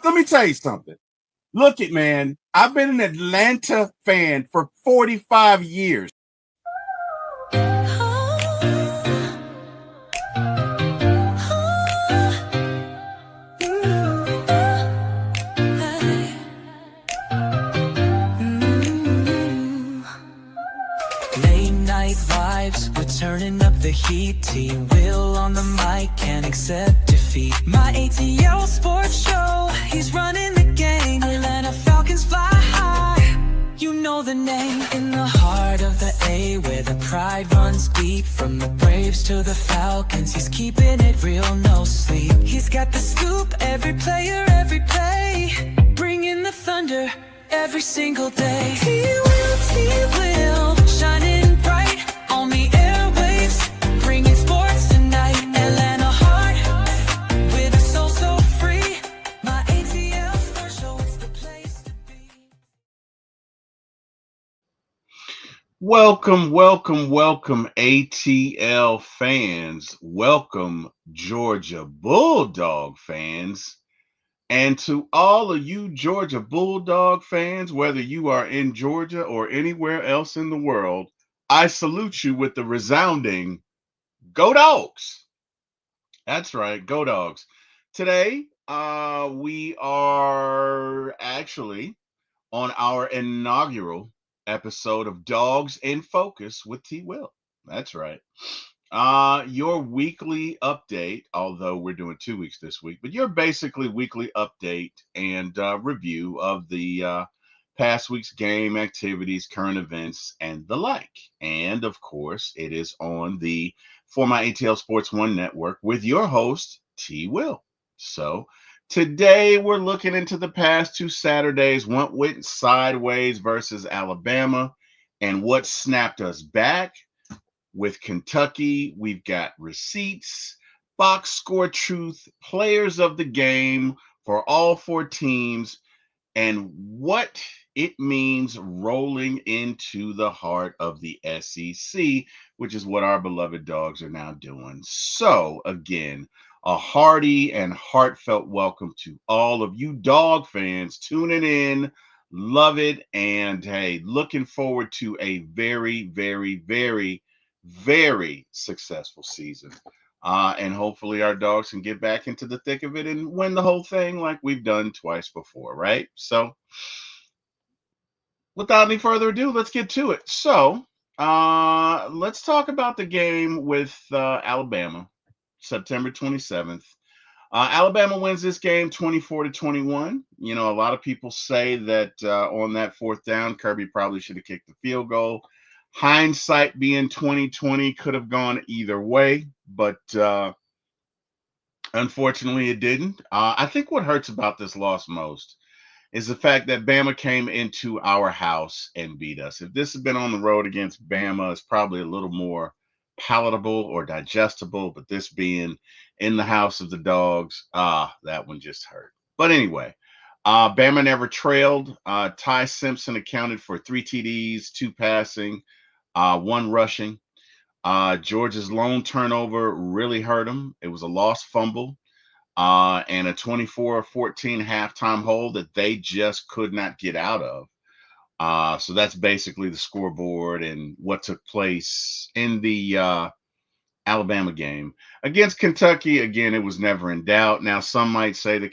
let me tell you something. Look it, man. I've been an Atlanta fan for 45 years. Late night vibes, we're turning up the heat. T-Will on the mic, can't accept defeat. My ATL sports show, he's running the game. Atlanta Falcons fly high, you know the name. In the heart of the A, where the pride runs deep. From the Braves to the Falcons, he's keeping it real, no sleep. He's got the scoop, every player, every play. Bringing the thunder every single day. T-Will, T-Will, shining bright on the airwaves, bringing sports tonight. Atlanta heart, with a soul so free. My ATL sports show, it's the place to be. Welcome, welcome, welcome, ATL fans. Welcome, Georgia Bulldog fans. And to all of you Georgia Bulldog fans, whether you are in Georgia or anywhere else in the world, I salute you with the resounding Go Dogs. That's right, Go Dogs. Today, we are actually on our inaugural episode of Dogs in Focus with T. Will. That's right. Your weekly update, although we're doing 2 weeks this week, but your basically weekly update and review of the past week's game activities, current events, and the like. And of course, it is on the For My ATL Sports One network with your host, T. Will. So today we're looking into the past 2 Saturdays, what went sideways versus Alabama, and what snapped us back. With Kentucky, we've got receipts, box score truth, players of the game for all 4 teams, and what it means rolling into the heart of the SEC, which is what our beloved Dogs are now doing. So, again, a hearty and heartfelt welcome to all of you Dog fans tuning in. Love it. And hey, looking forward to a very, very, very successful season. And hopefully our Dogs can get back into the thick of it and win the whole thing like we've done twice before, right? So without any further ado, let's get to it. So let's talk about the game with Alabama, September 27th. Alabama wins this game 24-21. You know, a lot of people say that on that 4th down, Kirby probably should have kicked the field goal. Hindsight being 2020, could have gone either way, but unfortunately it didn't. I think what hurts about this loss most is the fact that Bama came into our house and beat us. If this had been on the road against Bama, it's probably a little more palatable or digestible, but this being in the house of the Dogs, that one just hurt. But anyway, Bama never trailed. Ty Simpson accounted for 3 TDs, 2 passing, 1 rushing. Georgia's lone turnover really hurt him. It was a lost fumble and a 24-14 halftime hold that they just could not get out of. So that's basically the scoreboard and what took place in the Alabama game. Against Kentucky, again, it was never in doubt. Now, some might say that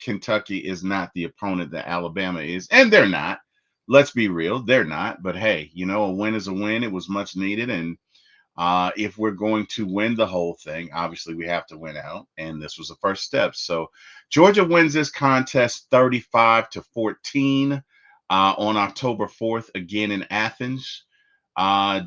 Kentucky is not the opponent that Alabama is, and they're not. Let's be real, they're not. But hey, you know, a win is a win. It was much needed. And if we're going to win the whole thing, obviously we have to win out. And this was the first step. So Georgia wins this contest 35-14 on October 4th, again in Athens.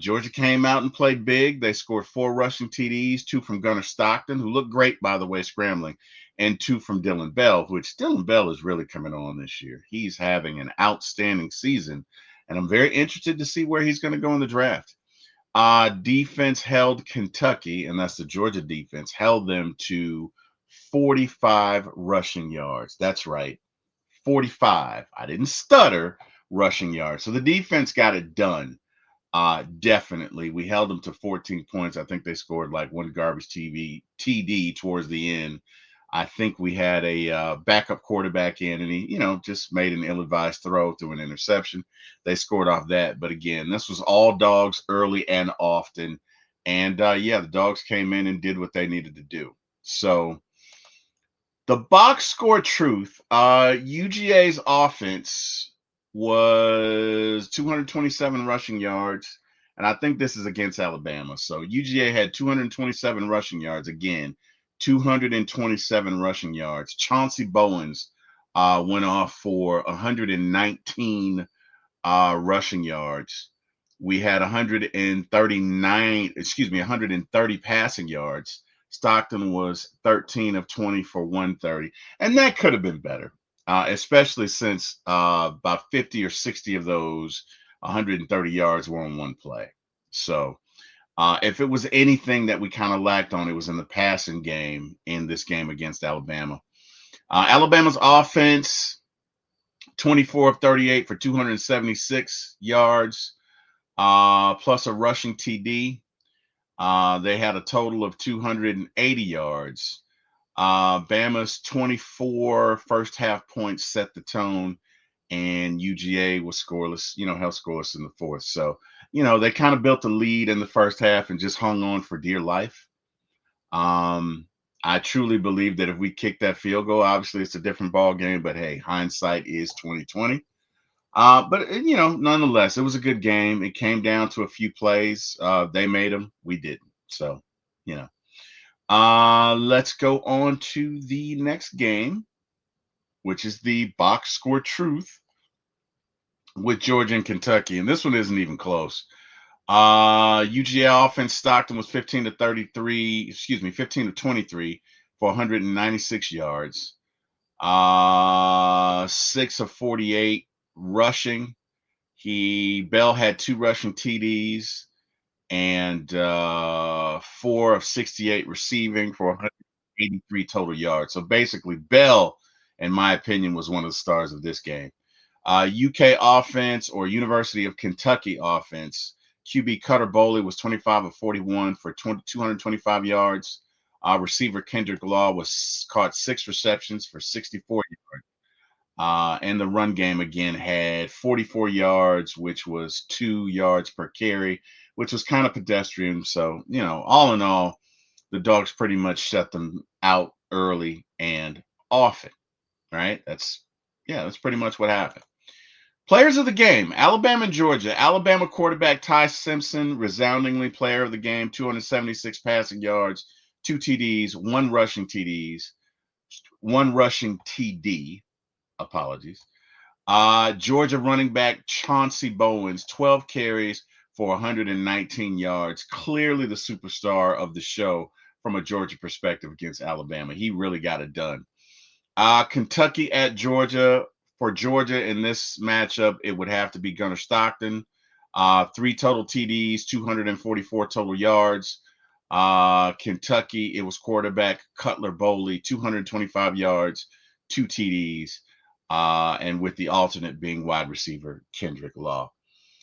Georgia came out and played big. They scored 4 rushing TDs, 2 from Gunnar Stockton, who looked great, by the way, scrambling, and 2 from Dillon Bell, which Dillon Bell is really coming on this year. He's having an outstanding season, and I'm very interested to see where he's going to go in the draft. Defense held Kentucky, and that's the Georgia defense, held them to 45 rushing yards. That's right, 45. I didn't stutter, rushing yards. So the defense got it done. Definitely. We held them to 14 points. I think they scored like 1 garbage TD towards the end. I think we had a backup quarterback in, and he, just made an ill-advised throw through an interception. They scored off that, but again, this was all dogs early and often, and yeah, the dogs came in and did what they needed to do. So the box score truth, UGA's offense was 227 rushing yards, and I think this is against Alabama. So UGA had 227 rushing yards again, 227 rushing yards. Chauncey Bowens went off for 119 rushing yards. We had 139, 130 passing yards. Stockton was 13 of 20 for 130. And that could have been better, especially since about 50 or 60 of those 130 yards were on one play. So if it was anything that we kind of lacked on, it was in the passing game in this game against Alabama. Alabama's offense, 24 of 38 for 276 yards, plus a rushing TD. They had a total of 280 yards. Bama's 24 first half points set the tone, and UGA was scoreless, held scoreless in the fourth. So, they kind of built a lead in the first half and just hung on for dear life. I truly believe that if we kick that field goal, obviously it's a different ball game, but hey, hindsight is 2020. But nonetheless, it was a good game. It came down to a few plays. They made them, we didn't. So, let's go on to the next game, which is the box score truth with Georgia and Kentucky. And this one isn't even close. UGA offense, Stockton was 15 to 23 for 196 yards. 6 of 48 rushing. Bell had 2 rushing TDs and 4 of 68 receiving for 183 total yards. So basically, Bell, in my opinion, was one of the stars of this game. UK offense, or University of Kentucky offense, QB Cutter Boley was 25 of 41 for 225 yards. Receiver Kendrick Law caught 6 receptions for 64 yards. And the run game again had 44 yards, which was 2 yards per carry, which was kind of pedestrian. So, all in all, the dogs pretty much shut them out early and often, right? That's pretty much what happened. Players of the game, Alabama and Georgia. Alabama quarterback Ty Simpson, resoundingly player of the game, 276 passing yards, 2 TDs, 1 rushing TD. Apologies. Georgia running back Chauncey Bowens, 12 carries for 119 yards. Clearly the superstar of the show from a Georgia perspective against Alabama. He really got it done. Kentucky at Georgia. For Georgia in this matchup, it would have to be Gunnar Stockton. 3 total TDs, 244 total yards. Kentucky, it was quarterback Cutler Boley, 225 yards, 2 TDs, and with the alternate being wide receiver Kendrick Law.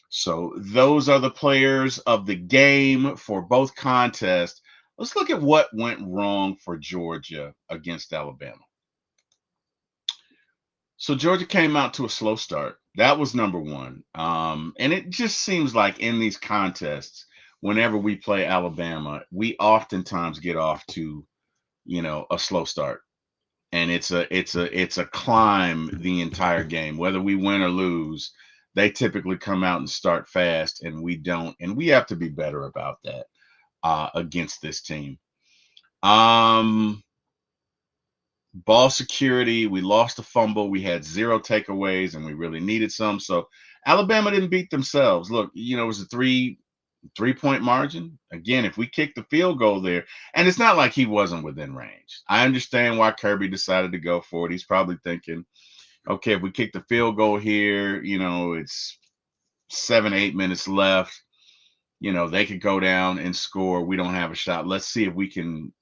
So those are the players of the game for both contests. Let's look at what went wrong for Georgia against Alabama. So Georgia came out to a slow start. That was number one. And it just seems like in these contests, whenever we play Alabama, we oftentimes get off to, a slow start. And it's a climb the entire game. Whether we win or lose, they typically come out and start fast, and we don't. And we have to be better about that against this team. Ball security, we lost a fumble. We had 0 takeaways, and we really needed some. So Alabama didn't beat themselves. Look, it was a three-point margin. Again, if we kick the field goal there, and it's not like he wasn't within range. I understand why Kirby decided to go for it. He's probably thinking, okay, if we kick the field goal here, it's 7-8 minutes left. They could go down and score. We don't have a shot. Let's see if we can,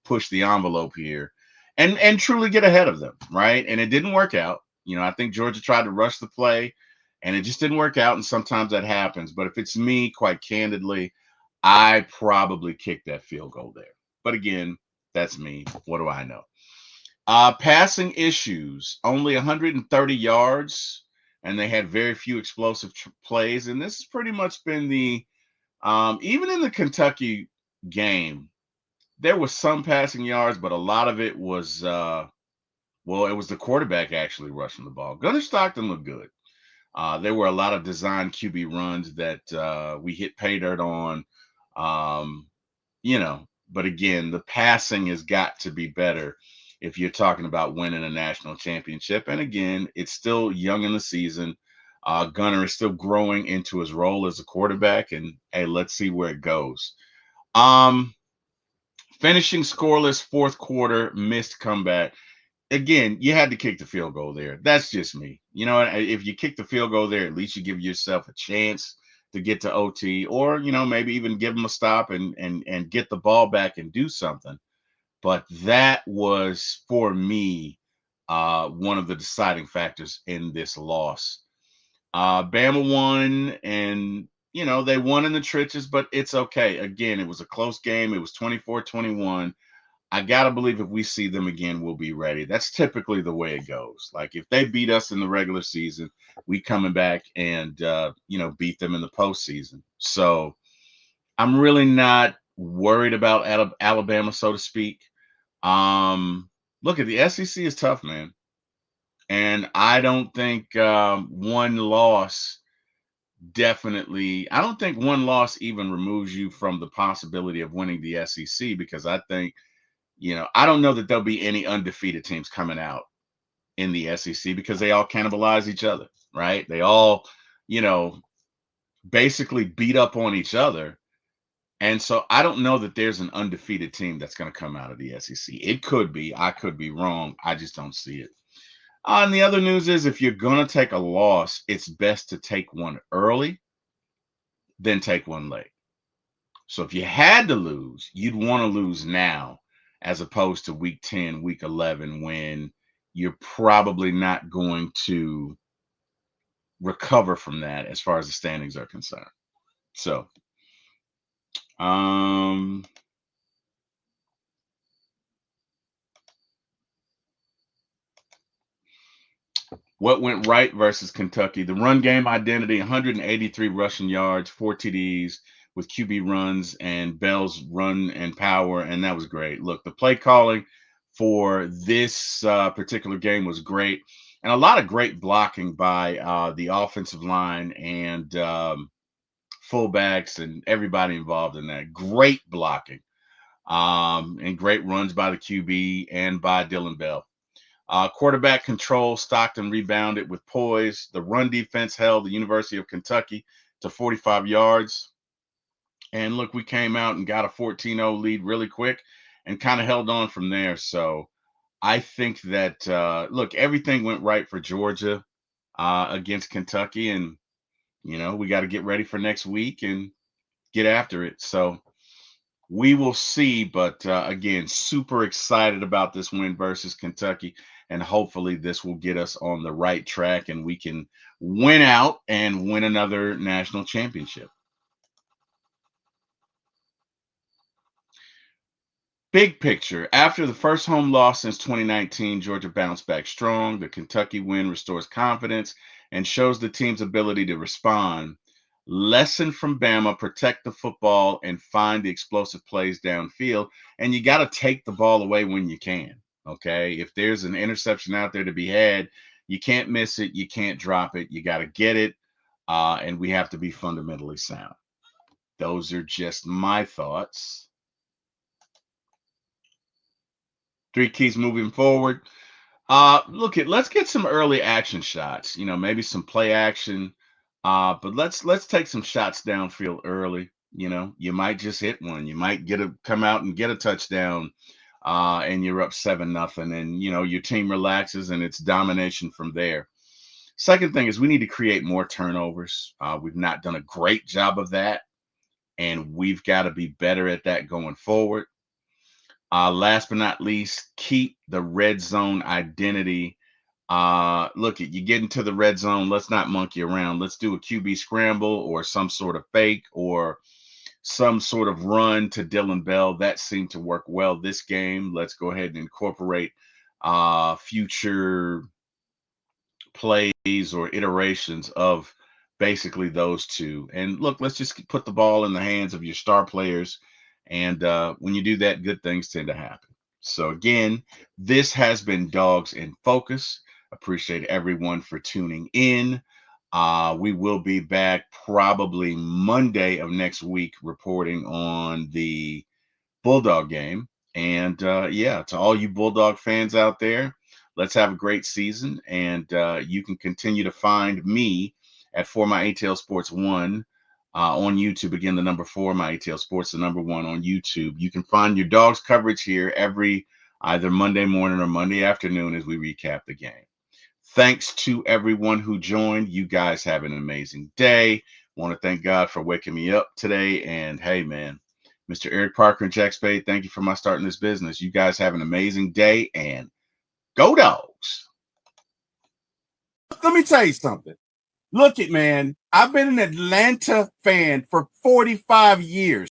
push the envelope here and truly get ahead of them, right? And it didn't work out. I think Georgia tried to rush the play, and it just didn't work out, and sometimes that happens. But if it's me, quite candidly, I probably kick that field goal there. But again, that's me. What do I know? Passing issues, only 130 yards, and they had very few explosive plays. And this has pretty much been the even in the Kentucky game, there was some passing yards, but a lot of it was well, it was the quarterback actually rushing the ball. Gunnar Stockton looked good. There were a lot of design QB runs that we hit pay dirt on. Um, but again, the passing has got to be better if you're talking about winning a national championship. And again, it's still young in the season. Gunnar is still growing into his role as a quarterback, and hey, let's see where it goes. Um, Finishing scoreless fourth quarter, missed comeback. Again, you had to kick the field goal there. That's just me. If you kick the field goal there, at least you give yourself a chance to get to OT, or maybe even give them a stop and get the ball back and do something. But that was for me one of the deciding factors in this loss. Bama won, and they won in the trenches, but it's okay. Again, it was a close game. It was 24-21. I gotta believe if we see them again, we'll be ready. That's typically the way it goes. Like if they beat us in the regular season, we coming back and beat them in the postseason. So I'm really not worried about Alabama, so to speak. Look, at the SEC is tough, man, and I don't think one loss definitely. I don't think one loss even removes you from the possibility of winning the SEC, because I think I don't know that there'll be any undefeated teams coming out in the SEC, because they all cannibalize each other, right? They all, you know, basically beat up on each other. And so I don't know that there's an undefeated team that's going to come out of the SEC. It could be. I could be wrong. I just don't see it. And the other news is, if you're going to take a loss, it's best to take one early than take one late. So if you had to lose, you'd want to lose now, as opposed to week 10, week 11, when you're probably not going to recover from that as far as the standings are concerned. So, what went right versus Kentucky? The run game identity: 183 rushing yards, 4 TDs with QB runs and Bell's run and power, and that was great. Look, the play calling for this particular game was great, and a lot of great blocking by the offensive line and fullbacks and everybody involved in that. Great blocking, and great runs by the QB and by Dylan Bell. Quarterback control, Stockton rebounded with poise. The run defense held the University of Kentucky to 45 yards. And look, we came out and got a 14-0 lead really quick and kind of held on from there. So I think that, look, everything went right for Georgia against Kentucky. And, we got to get ready for next week and get after it. So we will see. But again, super excited about this win versus Kentucky. And hopefully this will get us on the right track and we can win out and win another national championship. Big picture: after the first home loss since 2019, Georgia bounced back strong. The Kentucky win restores confidence and shows the team's ability to respond. Lesson from Bama: protect the football and find the explosive plays downfield. And you got to take the ball away when you can. Okay. If there's an interception out there to be had, you can't miss it. You can't drop it. You got to get it. And we have to be fundamentally sound. Those are just my thoughts. 3 keys moving forward. Let's get some early action shots. Maybe some play action. But let's take some shots downfield early. You might just hit one. You might come out and get a touchdown, and you're up 7-0, and your team relaxes and it's domination from there. Second thing is, we need to create more turnovers. We've not done a great job of that, and we've got to be better at that going forward. Last but not least, keep the red zone identity. You get into the red zone, let's not monkey around. Let's do a QB scramble or some sort of fake or some sort of run to Dylan Bell. That seemed to work well this game. Let's go ahead and incorporate future plays or iterations of basically those two. And look, let's just put the ball in the hands of your star players. And when you do that, good things tend to happen. So, again, this has been Dogs in Focus. Appreciate everyone for tuning in. We will be back probably Monday of next week reporting on the Bulldog game. And yeah, to all you Bulldog fans out there, let's have a great season. And you can continue to find me at For My ATL Sports 1 on YouTube. Again, the number 4, My ATL Sports, the number 1 on YouTube. You can find your Dogs coverage here every either Monday morning or Monday afternoon as we recap the game. Thanks to everyone who joined. You guys have an amazing day. Want to thank God for waking me up today. And hey, man, Mr. Eric Parker and Jack Spade, thank you for my starting this business. You guys have an amazing day, and go Dogs. Let me tell you something. Look it, man. I've been an Atlanta fan for 45 years.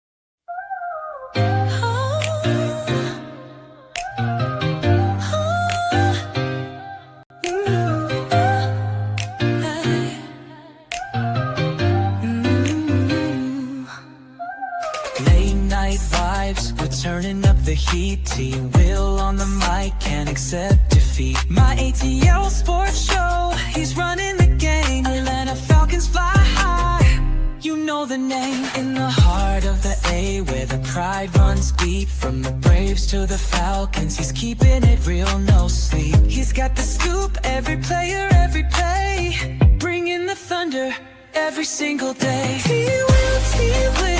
Turning up the heat, T-Will on the mic, can't accept defeat. My ATL Sports Show, he's running the game. Atlanta Falcons fly high, you know the name. In the heart of the A, where the pride runs deep. From the Braves to the Falcons, he's keeping it real, no sleep. He's got the scoop, every player, every play. Bringing the thunder every single day. T-Will, T-Will.